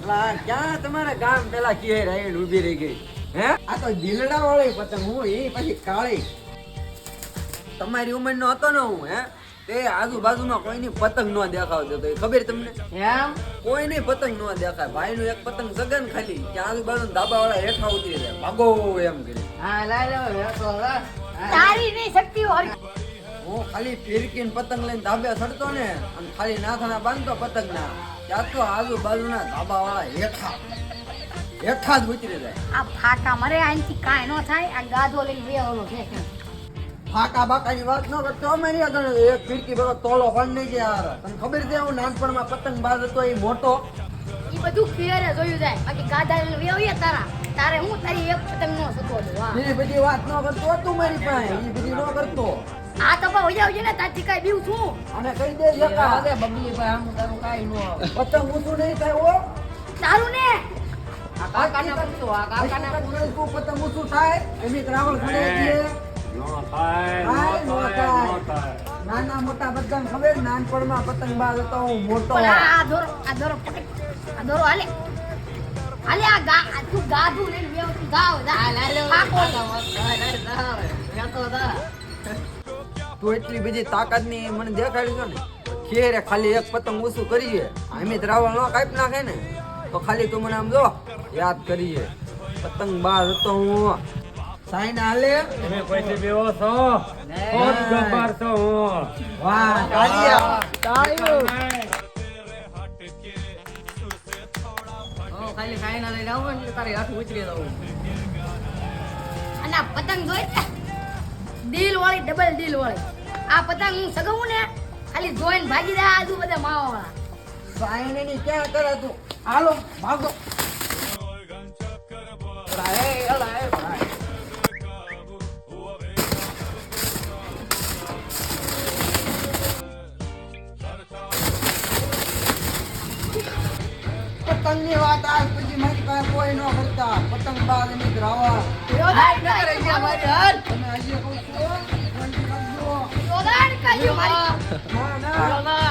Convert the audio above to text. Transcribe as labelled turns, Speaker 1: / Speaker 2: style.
Speaker 1: લા ક્યાં તમારા ગામ પેલા કિયર આવીને ઊભી રહી ગઈ હે? આ તો દિલડા વાળી પતંગ હું એ પછી કાળી. તમારી ઉંમરનો હતો ને હું હે તે આજુબાજુમાં કોઈની પતંગ ન દેખાવતો તો ખબર તમને?
Speaker 2: એમ
Speaker 1: કોઈની પતંગ ન દેખાય. ભાઈનું એક પતંગ સગન ખાલી ત્યાં આજુબાજુ ધાબા વાળા હેઠા ઉતરી જાય ભાગો એમ કરી.
Speaker 2: હા લાય લે
Speaker 3: તારી નહીં શક્તિ હોય.
Speaker 1: હું ખાલી ફિરકીને પતંગ લઈને ધાબે ચડતો ને અને ખાલી નાથાના બાંધતો પતંગ ના ત્યાં તો આજુબાજુના ધાબા વાળા હેઠા જ ઉતરી જાય.
Speaker 3: આ ફાટા મરે આનથી કાંઈ ન થાય. આ ગાધો લઈને વેવાનો છે.
Speaker 1: ફાકા બાકાની વાત ન કરતો અમારી આગળ એક ફિરકી ભેગો તોલો પણ નહીં કે યાર તને ખબર છે હું નાનપણમાં પતંગ બાજ હતો એ મોટો.
Speaker 3: ઈ બધું ક્લિયર જોયું જાય. બાકી ગાધા લઈને વેવીએ તારે હું તારી એક પતંગ નો સતો હતો. વાહ
Speaker 1: એ બધી વાત ન કરતો તું મારી પાસે એ બધી ન કરતો.
Speaker 3: આ તો બહુ આવજે ને તારથી કાંઈ બીવું છું.
Speaker 1: અને કહી દે જકા
Speaker 2: અરે બબલી ભાઈ આમ તારું કાઈ નો આવે
Speaker 1: પતંગ ઊંચું નહીં થાય હો.
Speaker 3: તારું ને
Speaker 2: આ કાકાને પૂછો આ કાકાને પૂછો
Speaker 1: પતંગ ઊંચું થાય એની રાવણ ખડે છે. નાના મોટા બધાને ખબર નાનપણમાં પતંગ બાજ હતો હું મોટો.
Speaker 3: પણ આ દોરો પકડ. આ દોરો હાલે તું ગાધું લઈને વેવ તું ગાવ
Speaker 1: તું એટલી બધી તાકાત ની મને દેખાડી છો ને ખેરે ખાલી એક પતંગ ઊંચું કરીએ અમિત રાવણ નો કાપ નાખે ને તો ખાલી તું મને આમ જો યાદ કરીએ પતંગ બાજ હતો હું. સાઈન હાલે
Speaker 4: તમે પછી બેવો છો ખોટ ગબ્બર છો હું.
Speaker 1: વાહ તાળીયા તાળીઓ.
Speaker 2: ખાલી ખાઈ ના લઈને આવો ને તારે હાથ ઉતરી દઉં.
Speaker 3: અને આ પતંગ જોઈ ને દિલ વાળી ડબલ દિલ વાળી આ પતંગ હું સગાવું ને ખાલી જોઈને ભાગી જાય આજુ બધા માવા વાળા.
Speaker 1: સાઈન ની ક્યાં કરે તું હાલો ભાગો. પતંગ ની વાત આજ પછી મારી પાસે કોઈ ન કરતા પતંગ બાજ ની રાવણ. તમે હજી કહું છું
Speaker 3: જોદાણ કાઢ્યું મારી.
Speaker 1: ના ના